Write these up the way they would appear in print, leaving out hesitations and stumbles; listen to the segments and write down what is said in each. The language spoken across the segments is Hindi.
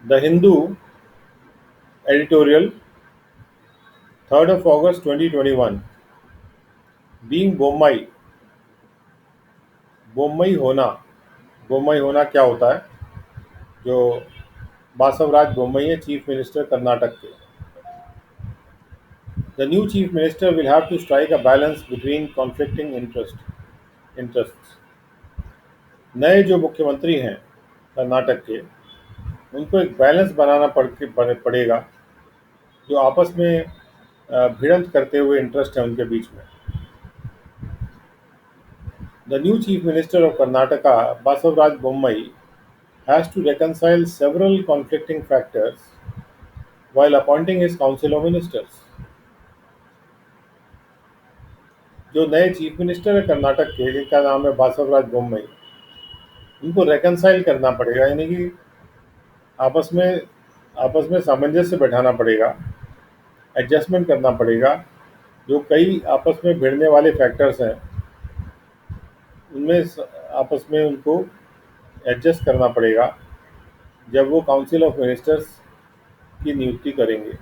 The Hindu editorial, 3rd of August 2021. Being Bommai, Bommai होना। बोम्मई होना क्या होता है? जो बासवराज बोम्मई है, चीफ मिनिस्टर कर्नाटक के। The new chief minister will have to strike a balance between conflicting interests. नए जो मुख्यमंत्री हैं कर्नाटक के, उनको एक बैलेंस बनाना पड़ेगा, जो आपस में भिड़ंत करते हुए इंटरेस्ट है उनके बीच में। The new chief minister of Karnataka, Basavaraj Bommai, has to reconcile several conflicting factors while appointing his council of ministers. जो नए चीफ मिनिस्टर है कर्नाटक के, जिनका नाम है बासवराज बोम्मई, उनको रेकनसाइल करना पड़ेगा, यानी कि आपस में सामंजस्य बैठाना पड़ेगा, एडजस्टमेंट करना पड़ेगा। जो कई आपस में भिड़ने वाले फैक्टर्स हैं, उनमें आपस में उनको एडजस्ट करना पड़ेगा जब वो काउंसिल ऑफ मिनिस्टर्स की नियुक्ति करेंगे।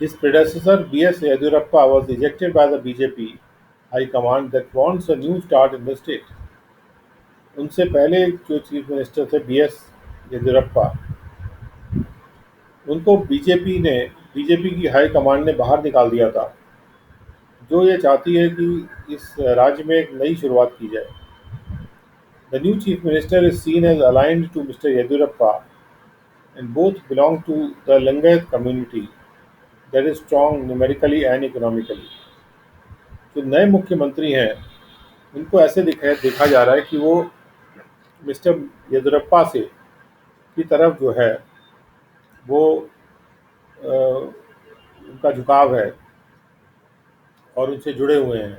His predecessor B.S. Yediyurappa was ejected by the BJP High Command that wants a new start in the state. उनसे पहले जो चीफ मिनिस्टर थे B.S. येदियुरप्पा, उनको बीजेपी की हाई कमांड ने बाहर निकाल दिया था, जो ये चाहती है कि इस राज्य में एक नई शुरुआत की जाए। The new chief minister is seen as aligned to mister Yediyurappa and both belong to the Lingayat community that is strong numerically and economically. जो नए मुख्यमंत्री हैं, उनको ऐसे देखा जा रहा है कि वो मिस्टर येदियुरप्पा से की तरफ जो है वो उनका झुकाव है और उनसे जुड़े हुए हैं।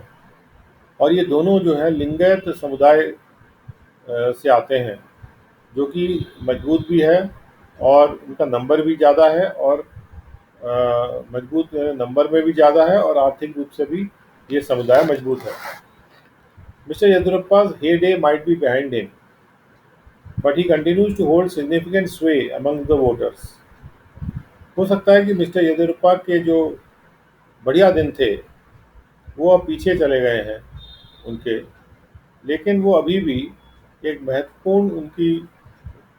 और ये दोनों जो है लिंगायत समुदाय से आते हैं, जो कि मजबूत भी है और उनका नंबर भी ज़्यादा है, और मजबूत नंबर में भी ज़्यादा है, और आर्थिक रूप से भी ये समुदाय मजबूत है। Mister Yediyurappa's heyday might be behind him, but he continues to hold significant sway among the voters. हो सकता है कि मिस्टर येदियुरप्पा के जो बढ़िया दिन थे वो अब पीछे चले गए हैं उनके, लेकिन वो अभी भी एक महत्वपूर्ण उनकी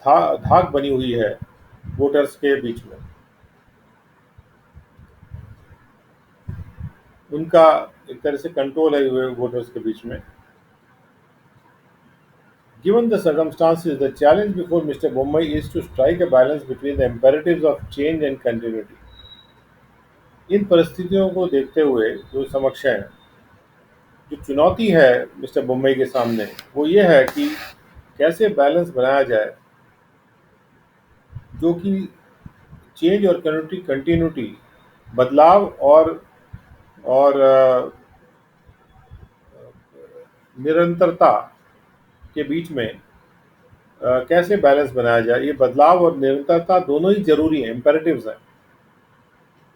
धाक बनी हुई है वोटर्स के बीच में। उनका एक तरह से कंट्रोल है वोटर्स के बीच में। Given the circumstances, the challenge before Mr. Bommai is to strike a balance between the imperatives of change and continuity. इन परिस्थितियों को देखते हुए जो समस्या है, जो चुनौती है मिस्टर बोम्मई के सामने, वो ये है कि कैसे बैलेंस बनाया जाए, जो कि चेंज और कंटिन्यूटी, बदलाव और निरंतरता के बीच में कैसे बैलेंस बनाया जाए। ये बदलाव और निरंतरता दोनों ही जरूरी हैं, इम्पेरेटिव्स हैं,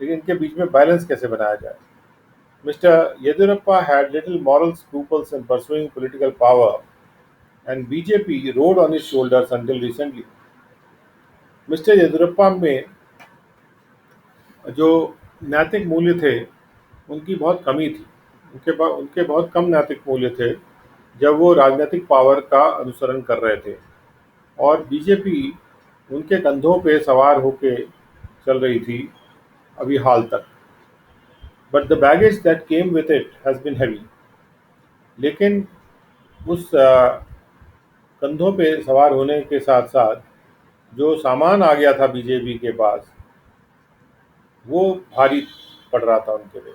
लेकिन इनके बीच में बैलेंस कैसे बनाया जाए। Mister Yediyurappa had little moral scruples in pursuing political power, and BJP rode on his shoulders until recently. Mister Yediyurappa में जो नैतिक मूल्य थे, उनकी बहुत कमी थी। उनके बहुत कम नैतिक मूल्य थे जब वो राजनीतिक पावर का अनुसरण कर रहे थे, और बीजेपी उनके कंधों पे सवार होके चल रही थी अभी हाल तक। But the baggage that came with it has been heavy. लेकिन उस कंधों पे सवार होने के साथ साथ जो सामान आ गया था बीजेपी के पास, वो भारी पड़ रहा था उनके लिए।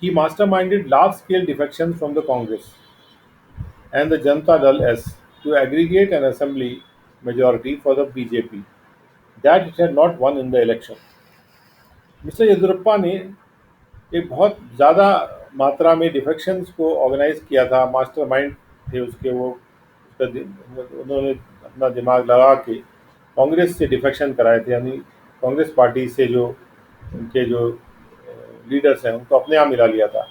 He masterminded large-scale defections from the Congress and the Janata Dal S to aggregate an assembly majority for the BJP that it had not won in the election. Mister Yediyurappa ने एक बहुत ज़्यादा मात्रा में डिफेक्शंस को ऑर्गेनाइज किया था, मास्टरमाइंड थे उसके वो। उन्होंने अपना दिमाग लगा के कांग्रेस से डिफेक्शन कराए थे, यानी कांग्रेस पार्टी से जो उनके जो लीडर्स हैं उनको अपने यहाँ मिला लिया था,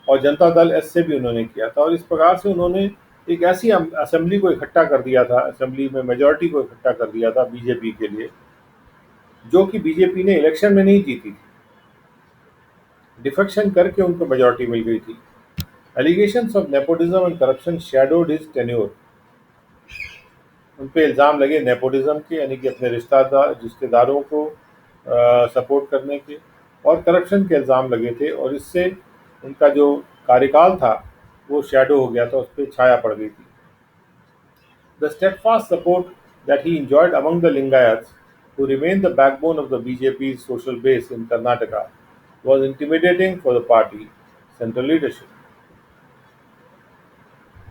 और जनता दल एस से भी उन्होंने किया था। और इस प्रकार से उन्होंने एक ऐसी असेंबली को इकट्ठा कर दिया था, असेंबली में मेजॉरिटी को इकट्ठा कर दिया था बीजेपी के लिए, जो कि बीजेपी ने इलेक्शन में नहीं जीती थी, डिफेक्शन करके उनको मेजॉरिटी मिल गई थी। Allegations of nepotism and corruption shadowed his tenure. उन पे इल्ज़ाम लगे नेपोटिज्म के, यानी कि अपने रिश्तेदारों को सपोर्ट करने के, और करप्शन के इल्ज़ाम लगे थे, और इससे उनका जो कार्यकाल था वो शैडो हो गया था, उस पर छाया पड़ गई थी। The steadfast support that he enjoyed among the Lingayats, who remained the backbone of the BJP's social base in Karnataka, was intimidating for the party central leadership.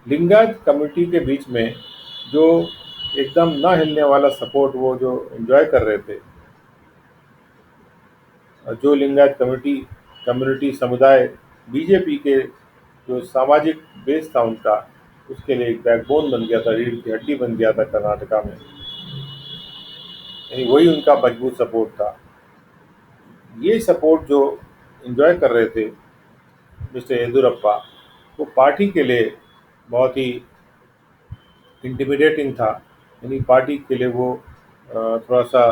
Lingayat community के बीच में जो एकदम ना हिलने वाला सपोर्ट वो जो एंजॉय कर रहे थे, जो लिंगायत कम्युनिटी समुदाय बीजेपी के जो सामाजिक बेस था उनका, उसके लिए एक बैकबोन बन गया था, रीढ़ की हड्डी बन गया था कर्नाटका में, यानी वही उनका मजबूत सपोर्ट था। ये सपोर्ट जो एंजॉय कर रहे थे मिस्टर येदुरप्पा, वो पार्टी के लिए बहुत ही इंटिमिडेटिंग था, यानी पार्टी के लिए वो थोड़ा सा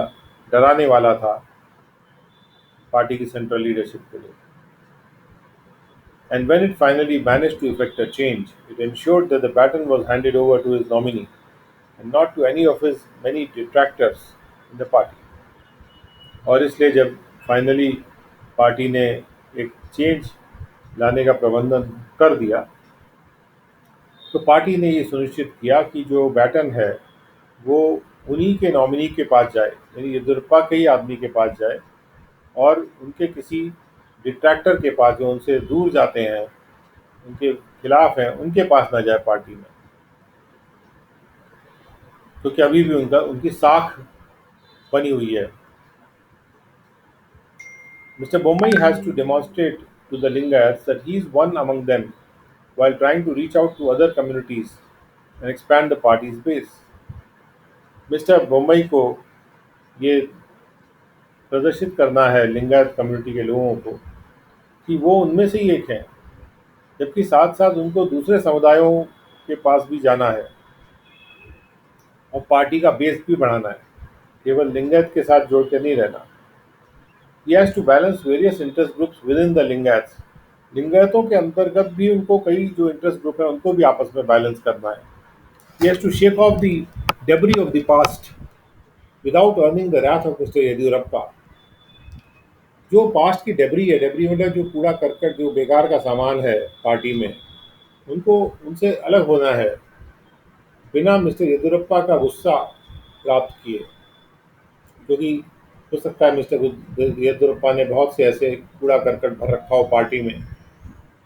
डराने वाला था, पार्टी की सेंट्रल लीडरशिप के लिए। And when it finally managed to effect a change, it ensured that the baton was handed over to his nominee and not to any of his many detractors in the party. और इसलिए जब फाइनली पार्टी ने एक चेंज लाने का प्रबंधन कर दिया, तो पार्टी ने ये सुनिश्चित किया कि जो बैटन है वो उन्हीं के नॉमिनी के पास जाए, यानी येदियुरप्पा के ही आदमी के पास जाए, और उनके किसी डिट्रैक्टर के पास, जो उनसे दूर जाते हैं, उनके खिलाफ हैं, उनके पास ना जाए पार्टी में, क्योंकि अभी भी उनकी साख बनी हुई है। Mr. Bommai has to demonstrate to the Lingayats that he is one among them while trying to reach out to other communities and expand the party's base. Mister Bombay को ये प्रदर्शित करना है लिंगायत कम्युनिटी के लोगों को कि वो उनमें से ही एक हैं, जबकि साथ साथ उनको दूसरे समुदायों के पास भी जाना है और पार्टी का बेस भी बढ़ाना है, केवल लिंगायत के साथ जोड़ के नहीं रहना। He has to balance various interest groups within the Lingayats. लिंगायतों के अंतर्गत भी उनको कई जो इंटरेस्ट ग्रुप है उनको भी आपस में बैलेंस करना है। He has to shake off the debris of the past without earning the wrath of Mr. Yediyurappa. जो पास्ट की डेबरी है, डेबरी मतलब जो कूड़ा करकट, जो बेकार का सामान है पार्टी में, उनको उनसे अलग होना है बिना मिस्टर येदियुरप्पा का गुस्सा प्राप्त किए, क्योंकि हो सकता है मिस्टर येदियुरप्पा ने बहुत से ऐसे कूड़ा करकट भर रखा हो पार्टी में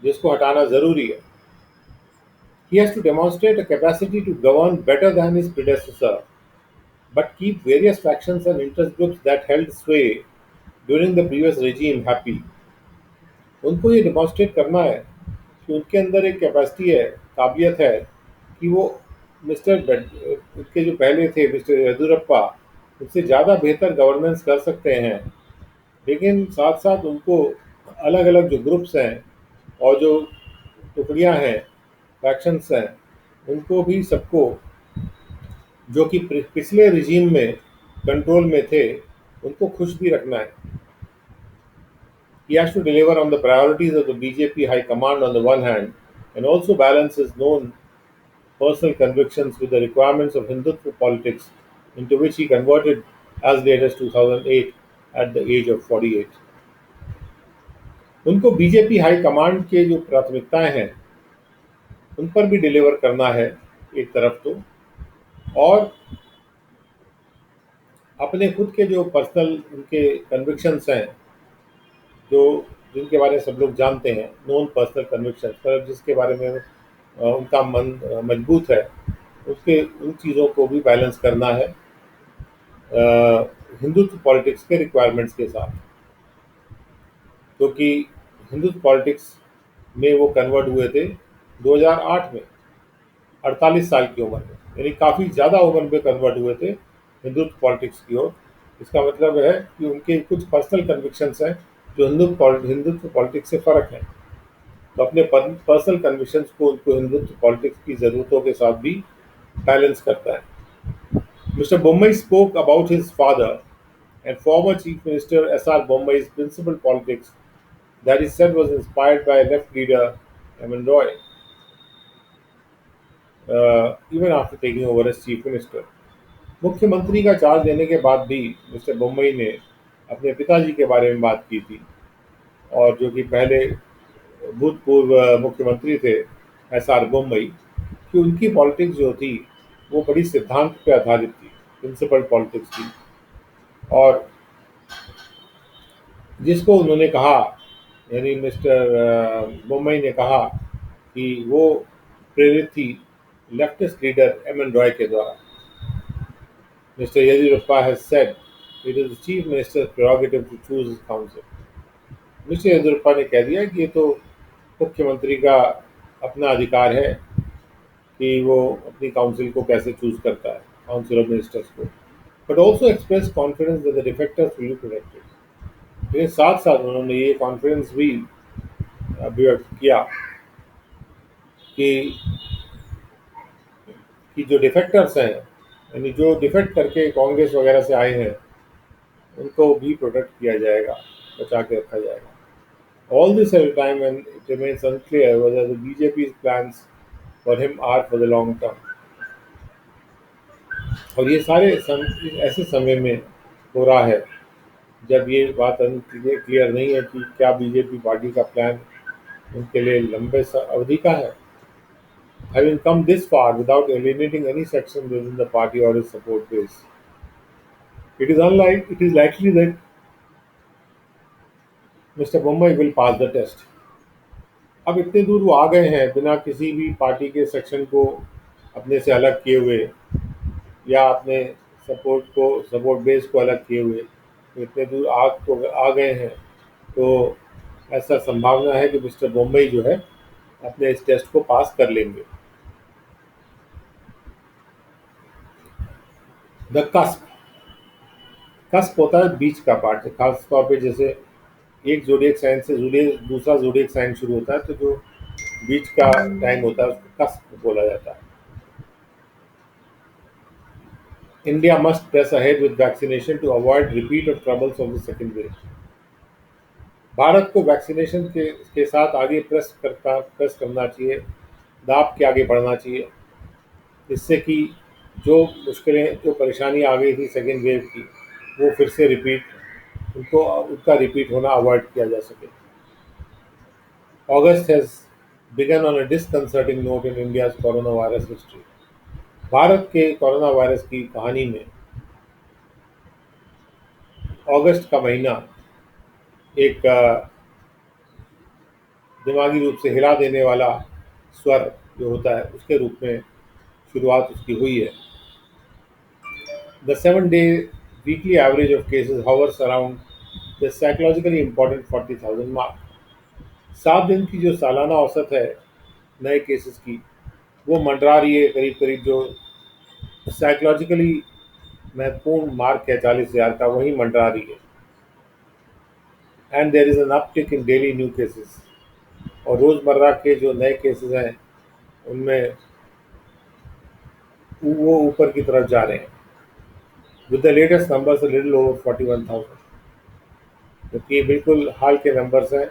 जिसको हटाना जरूरी है। He has to demonstrate a capacity to govern better than his predecessor, but keep various factions and interest groups that held sway during the previous regime happy. उनको ये डिमॉन्स्ट्रेट करना है कि उनके अंदर एक कैपेसिटी है, काबिलियत है कि वो उनके जो पहले थे मिस्टर येदियुरप्पा, उससे ज़्यादा बेहतर गवर्नेंस कर सकते हैं, लेकिन साथ साथ उनको अलग अलग जो ग्रुप्स हैं और जो टुकड़ियां हैं, फैक्शंस हैं, उनको भी सबको जो कि पिछले रिजीम में कंट्रोल में थे उनको खुश भी रखना है। He has to deliver on the priorities of the BJP High Command on the one hand and also balance his known personal convictions with the requirements of Hindutva politics, into which he converted as late as 2008 at the age of 48. उनको बीजेपी हाई कमांड के जो प्राथमिकताएं हैं उन पर भी डिलीवर करना है एक तरफ तो, और अपने खुद के जो पर्सनल उनके कन्विक्शंस हैं, जो जिनके बारे में सब लोग जानते हैं, नॉन पर्सनल कन्विक्शंस, पर जिसके बारे में उनका मन मजबूत है, उसके उन चीज़ों को भी बैलेंस करना है हिंदुत्व पॉलिटिक्स के रिक्वायरमेंट्स के साथ, क्योंकि हिंदुत्व पॉलिटिक्स में वो कन्वर्ट हुए थे 2008 में, 48 साल की उम्र में, यानी काफ़ी ज़्यादा उम्र में कन्वर्ट हुए थे हिंदुत्व पॉलिटिक्स की ओर। इसका मतलब है कि उनके कुछ पर्सनल कन्विक्शंस हैं जो हिंदुत्व पॉलिटिक्स से फ़र्क है। तो अपने पर्सनल कन्विक्शंस को उनको हिंदुत्व पॉलिटिक्स की ज़रूरतों के साथ भी बैलेंस करता है। Mister Bommai spoke about his father and former Chief Minister S.R. Bombai's principal politics that he said was inspired by left leader M.N. Roy, even after taking over as Chief Minister. मुख्यमंत्री का चार्ज लेने के बाद भी मिस्टर बोम्मई ने अपने पिताजी के बारे में बात की थी, और जो कि पहले भूतपूर्व मुख्यमंत्री थे एस आर बोम्मई, कि उनकी पॉलिटिक्स जो थी वो बड़ी सिद्धांत पे आधारित थी, प्रिंसिपल पॉलिटिक्स थी। और जिसको उन्होंने कहा, यानी मिस्टर बोम्मई ने कहा कि वो प्रेरित थी leftist leader M N Roy के द्वारा। Mister Yediyurappa has said it is the chief minister's prerogative to choose his council. Mister Yediyurappa ने कह दिया कि ये तो मुख्यमंत्री का अपना अधिकार है कि वो अपनी काउंसिल को कैसे चूज करता है, काउंसिल ऑफ मिनिस्टर्स को। But also express confidence that the defectors will be protected. लेकिन साथ साथ उन्होंने ये कॉन्फिडेंस भी अभिव्यक्त किया कि जो डिफेक्टर्स हैं, यानी जो डिफेक्ट करके कांग्रेस वगैरह से आए हैं, उनको भी प्रोटेक्ट किया जाएगा, बचा के रखा जाएगा। All this at a time when it remains unclear whether the BJP's plans for him are for the long term. और ये सारे ऐसे समय में हो रहा है जब ये बात क्लियर नहीं है कि क्या बीजेपी पार्टी का प्लान उनके लिए लंबे अवधि का है। Having come this far without alienating any section within the party or its support base, it is likely that Mr. Bombay will pass the test. अब इतने दूर वो आ गए हैं बिना किसी भी पार्टी के सेक्शन को अपने से अलग किए हुए, या अपने सपोर्ट बेस को अलग किए हुए, तो इतने दूर आ गए हैं, तो ऐसा संभावना है कि मिस्टर बोम्बई जो है अपने इस टेस्ट को पास कर लेंगे। द कस्प कस्प होता है बीच का पार्ट, खास तौर पे जैसे एक जोडिएक साइन से दूसरा जोडिएक साइन शुरू होता है, तो जो बीच का टाइम होता है उसको कस्प बोला जाता है। India must press ahead with vaccination to avoid repeat of troubles of the second wave. Bharat को वैक्सीनेशन के साथ आगे प्रेस करना चाहिए, दाब के आगे बढ़ना चाहिए, जिससे कि जो मुश्किलें, जो परेशानी आ गई थी सेकेंड वेव की, वो फिर से उनका रिपीट होना अवॉइड किया जा सके। August has begun on a disconcerting note in India's coronavirus history. Bharat के कोरोना वायरस की कहानी में अगस्त का महीना एक दिमागी रूप से हिला देने वाला स्वर जो होता है उसके रूप में शुरुआत उसकी हुई है। The 7-day weekly average of cases hovers around the psychologically important 40,000 mark. 7 दिन की जो सालाना औसत है नए केसेस की, वो मंडरा रही है करीब करीब, जो साइकोलॉजिकली महत्वपूर्ण मार्क है 40,000 का, वही मंडरा रही है। And there is an uptick in daily new cases, और रोज़मर्रा के जो नए केसेस हैं उनमें वो ऊपर की तरफ जा रहे हैं। With the latest numbers little over 41,000, क्योंकि बिल्कुल हाल के नंबर्स हैं,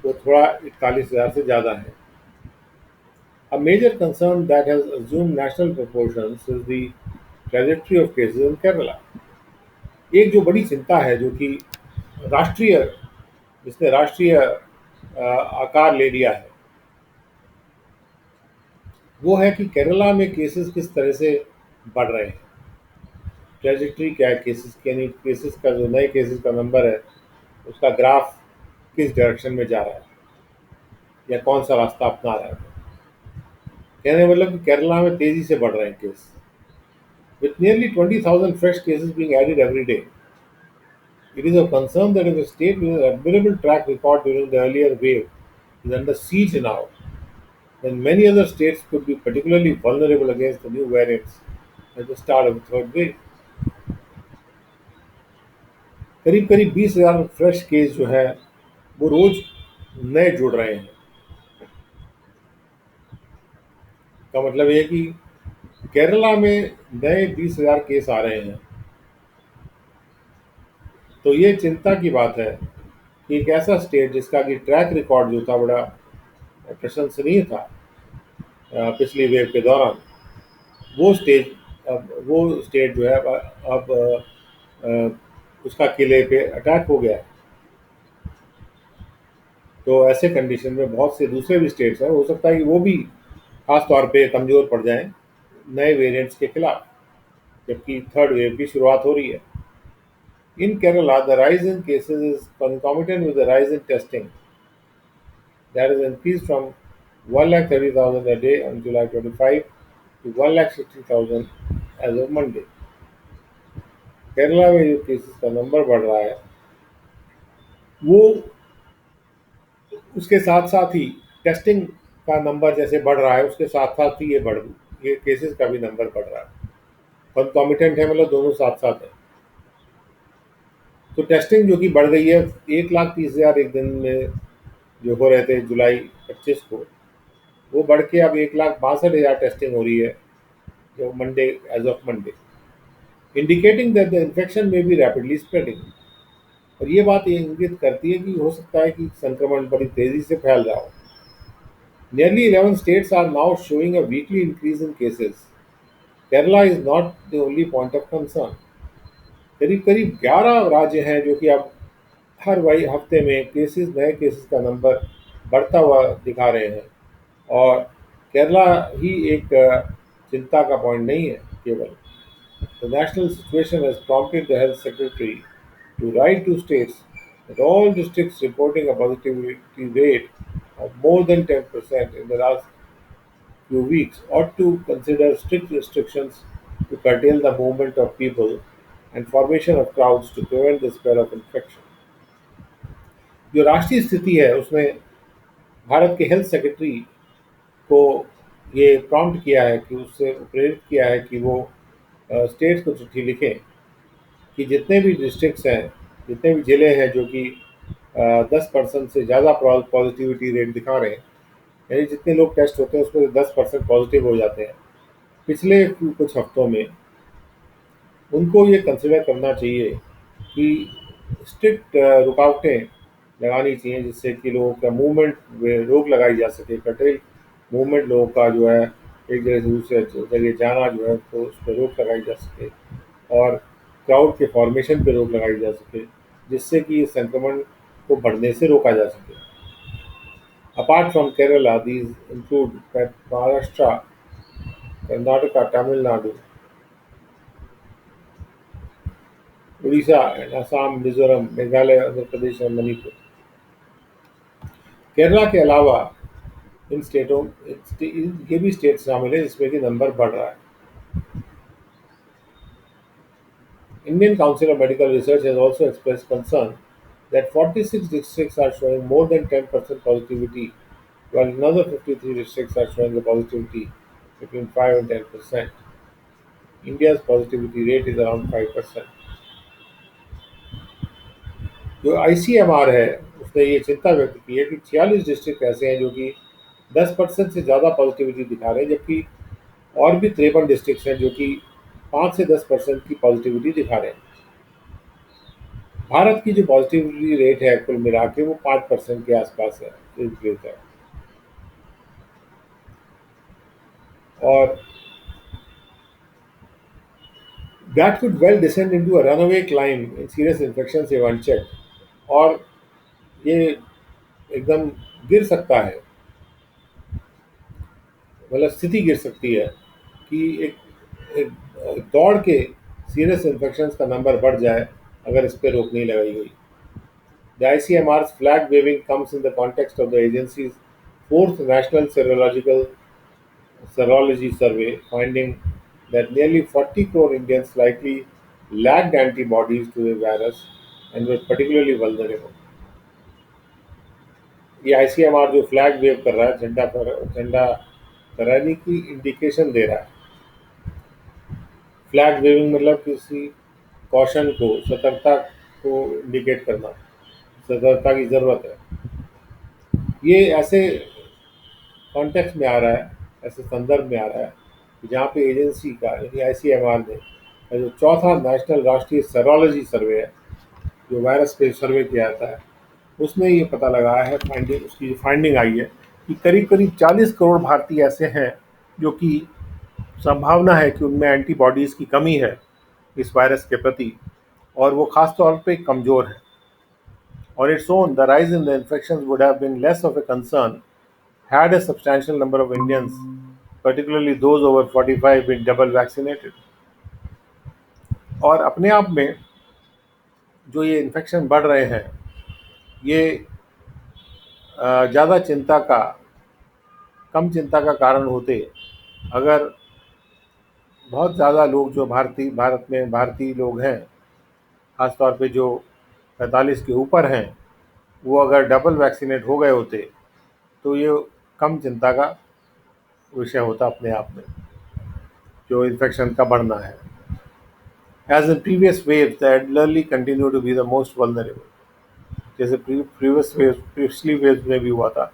वो थोड़ा 41,000 से ज़्यादा है। A major concern that has assumed national proportions is the trajectory of cases in Kerala. एक जो बड़ी चिंता है, जो कि राष्ट्रीय जिसने राष्ट्रीय आकार ले लिया है, वो है कि केरला में केसेस किस तरह से बढ़ रहे हैं। ट्रेजेक्ट्री क्या है केसेस की, यानी केसेस का जो नए केसेस का नंबर है उसका ग्राफ किस डायरेक्शन में जा रहा है या कौन सा रास्ता अपना रहा है। कहने का मतलब कि केरला में तेजी से बढ़ रहे हैं case. With nearly 20,000 fresh cases being added every day, it is of concern that if a state with an admirable track record during the earlier wave is under siege now, then many other states could be particularly vulnerable against the new variants at the start of the third wave. करीब करीब 20,000 फ्रेश केस जो है वो रोज नए जुड़ रहे हैं, का मतलब ये है कि केरला में नए 20,000 केस आ रहे हैं। तो ये चिंता की बात है कि एक ऐसा स्टेट जिसका कि ट्रैक रिकॉर्ड जो था बड़ा प्रशंसनीय था पिछली वेव के दौरान, वो स्टेट जो है अब उसका किले पे अटैक हो गया है। तो ऐसे कंडीशन में बहुत से दूसरे भी स्टेट्स हैं, हो सकता है कि वो भी खास तौर पे कमज़ोर पड़ जाएं नए वेरिएंट्स के खिलाफ, जबकि थर्ड वेव की शुरुआत हो रही है। In Kerala, the rise in cases is concomitant with the rise in testing, that is increased from 130,000 a day on July 25 to 160,000 as of Monday. Kerala में जो केसेस का नंबर बढ़ रहा है वो उसके साथ साथ ही टेस्टिंग का नंबर जैसे बढ़ रहा है, उसके साथ साथ ही ये केसेस का भी नंबर बढ़ रहा है। कंकॉमिटेंट है, मतलब दोनों साथ साथ है। तो टेस्टिंग जो कि बढ़ गई है, 1,30,000 एक दिन में जो हो रहे थे जुलाई 25 को, वो बढ़ के अब 1,62,000 टेस्टिंग हो रही है जो Monday, as of Monday, indicating that the infection may be rapidly spreading. और ये बात ये इंगित करती है कि हो सकता है कि संक्रमण बड़ी तेजी से फैल रहा हो। Nearly 11 states are now showing a weekly increase in cases. Kerala is not the only point of concern. करीब करीब 11 राज्य हैं जो कि अब हर वही हफ्ते में नए केसेस का नंबर बढ़ता हुआ दिखा रहे हैं। और केरला ही एक चिंता का पॉइंट नहीं है केवल। The national situation has prompted the health secretary to write to states that all districts reporting a positivity rate of more than 10% in the last few weeks ought to consider strict restrictions to curtail the movement of people and formation of crowds to prevent the spread of infection. जो राष्ट्रीय स्थिति है उसमें भारत के हेल्थ सेक्रेटरी को ये प्रॉम्प्ट किया है कि उससे प्रेरित किया है कि वो स्टेट्स को चिट्ठी लिखें कि जितने भी डिस्ट्रिक्ट्स हैं, जितने भी ज़िले हैं जो कि 10% से ज़्यादा पॉजिटिविटी रेट दिखा रहे हैं, यानी जितने लोग टेस्ट होते हैं उसमें 10% पॉजिटिव हो जाते हैं पिछले कुछ हफ्तों में, उनको ये कंसिडर करना चाहिए कि स्ट्रिक्ट रुकावटें लगानी चाहिए जिससे कि लोगों का मूवमेंट में रोक लगाई जा सके, कटेल मूवमेंट लोगों का जो है एक जगह से दूसरे जगह जाना जो है तो उस पर रोक लगाई जा सके, और क्राउड के फॉर्मेशन पे रोक लगाई जा सके जिससे कि इस संक्रमण को बढ़ने से रोका जा सके। Apart from Kerala, these include Maharashtra, Karnataka, Tamil Nadu, Orissa and Assam, Mizoram, Meghalaya, Andhra Pradesh और मणिपुर। केरला के अलावा इन स्टेटों ये भी स्टेट्स शामिल है जिसमें कि नंबर बढ़ रहा है। Indian Council of Medical Research has also expressed concern that 46 districts are showing more than 10% positivity, while another 53 districts are showing a positivity between 5 and 10%. India's positivity rate is around 5%. जो ICMR है उसने ये चिंता व्यक्त की है कि 46 डिस्ट्रिक्ट ऐसे हैं जो कि 10% से ज़्यादा पॉजिटिविटी दिखा रहे हैं, जबकि और भी 53 डिस्ट्रिक्ट हैं जो कि 5 से 10% की पॉजिटिविटी दिखा रहे हैं। भारत की जो पॉजिटिविटी रेट है कुल मिला के वो 5% के आसपास है, इस रेट है। और that could well descend into a runaway climb in serious infections if unchecked, और ये एकदम गिर सकता है, मतलब स्थिति गिर सकती है कि एक दौड़ के सीरियस इन्फेक्शंस का नंबर बढ़ जाए अगर इस पर रोक नहीं लगाई गई। The ICMR's flag waving comes in the context of the agency's fourth national serology survey, finding that nearly 40 crore Indians likely lacked antibodies to the virus and were particularly vulnerable. ये ICMR जो फ्लैग वेव कर रहा है, झंडा फहराने की इंडिकेशन दे रहा है। फ्लैग वेविंग मतलब किसी कॉशन को, सतर्कता को इंडिकेट करना, सतर्कता की ज़रूरत है। ये ऐसे कॉन्टेक्स्ट में आ रहा है ऐसे संदर्भ में आ रहा है कि जहाँ पे एजेंसी का यानी ICMR ने जो चौथा नेशनल राष्ट्रीय सेरोलॉजी सर्वे है, जो वायरस पे सर्वे किया जाता है, उसमें ये पता लगाया है, फाइंडिंग उसकी फाइंडिंग आई है कि करीब करीब 40 करोड़ भारतीय ऐसे हैं जो कि संभावना है कि उनमें एंटीबॉडीज़ की कमी है इस वायरस के प्रति, और वो खास तौर पे कमज़ोर हैं। On its own, the rise in the infections would have been less of a concern had a substantial number of Indians, particularly those over 45, been double vaccinated. और अपने आप में जो ये इन्फेक्शन बढ़ रहे हैं, ये ज़्यादा चिंता का कम चिंता का कारण होते अगर बहुत ज़्यादा लोग जो भारत में भारतीय लोग हैं, ख़ास तौर पे जो 45 के ऊपर हैं, वो अगर डबल वैक्सीनेट हो गए होते तो ये कम चिंता का विषय होता अपने आप में, जो इन्फेक्शन का बढ़ना है। As in previous waves, the elderly continue to be the most vulnerable. जैसे पिछली वेव में भी हुआ था,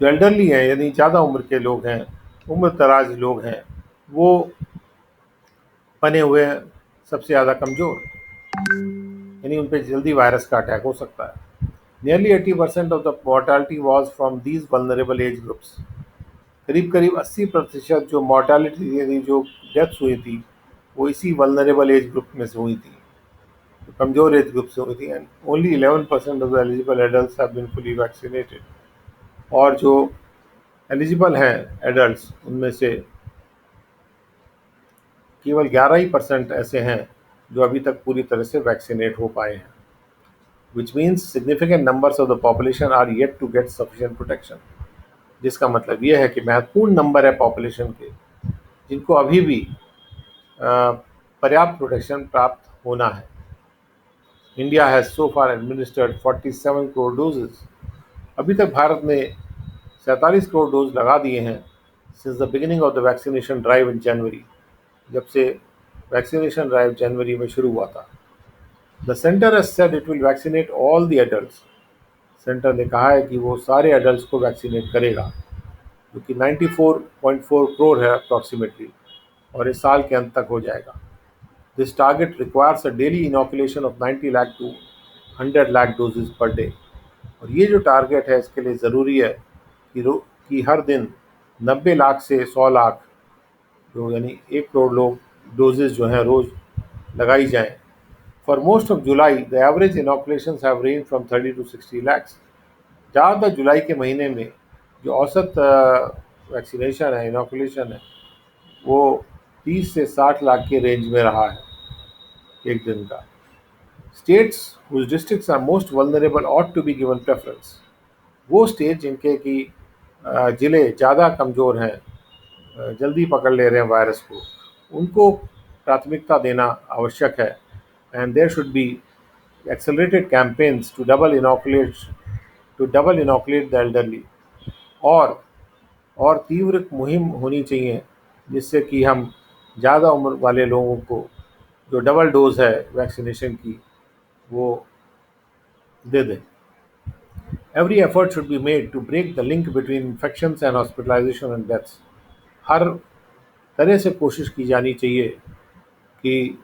जो एल्डरली हैं यानी ज़्यादा उम्र के लोग हैं, उम्र दराज लोग हैं, वो बने हुए हैं सबसे ज़्यादा कमज़ोर, यानी उन पर जल्दी वायरस का अटैक हो सकता है। Nearly 80% of the mortality was from these vulnerable age groups. करीब करीब 80% जो मॉर्टेलिटी यानी जो डेथ्स हुई थी, वो इसी वल्नरेबल एज ग्रुप में से हुई थी, कमज़ोर एज ग्रुप से हुई थी। And only 11% of the eligible adult have been fully vaccinated. और जो एलिजिबल हैं एडल्ट्स, उनमें से केवल 11% ऐसे हैं जो अभी तक पूरी तरह से वैक्सीनेट हो पाए हैं, which means significant numbers of the population are yet to get sufficient protection. जिसका मतलब ये है कि महत्वपूर्ण नंबर है पॉपुलेशन के जिनको अभी भी पर्याप्त प्रोटेक्शन प्राप्त होना है। India has so far administered 47 crore doses. अभी तक भारत ने 47 करोड़ डोज लगा दिए हैं since the beginning of the vaccination drive in January, जब से वैक्सीनेशन ड्राइव जनवरी में शुरू हुआ था। The centre has said it will vaccinate all the adults. Centre ने कहा है कि वो सारे एडल्ट्स को वैक्सीनेट करेगा, जो कि 94.4 करोड़ है अप्रॉक्सीमेटली, और इस साल के अंत तक हो जाएगा। This target requires a daily inoculation of 90 lakh to 100 lakh doses per day। और ये जो टारगेट है, इसके लिए ज़रूरी है कि हर दिन 90 लाख से 100 लाख, जो यानी 1 करोड़ लोग डोजेज जो हैं रोज़ लगाई जाएं। For most of July the average inoculation have range from 30 to 60 lakhs. ज़्यादातर जुलाई के महीने में जो औसत वैक्सीनेशन है, इनोकुलेशन है, वो 30 से 60 लाख के रेंज में रहा है एक दिन का। States whose districts are most vulnerable ought to be given preference। वो स्टेट जिनके की ज़िले ज़्यादा कमज़ोर हैं, जल्दी पकड़ ले रहे हैं वायरस को, उनको प्राथमिकता देना आवश्यक है। And there should be accelerated campaigns to double inoculate the elderly. और और तीव्र मुहिम होनी चाहिए जिससे कि हम ज़्यादा उम्र वाले लोगों को जो डबल डोज है वैक्सीनेशन की, वो दे दें। Every effort should be made to break the link between infections and hospitalization and deaths। हर तरह से कोशिश की जानी चाहिए कि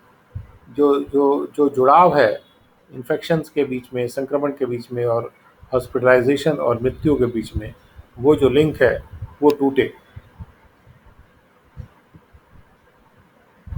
जो जो जो जुड़ाव है इन्फेक्शंस के बीच में, संक्रमण के बीच में, और हॉस्पिटलाइजेशन और मृत्यु के बीच में, वो जो लिंक है वो टूटे।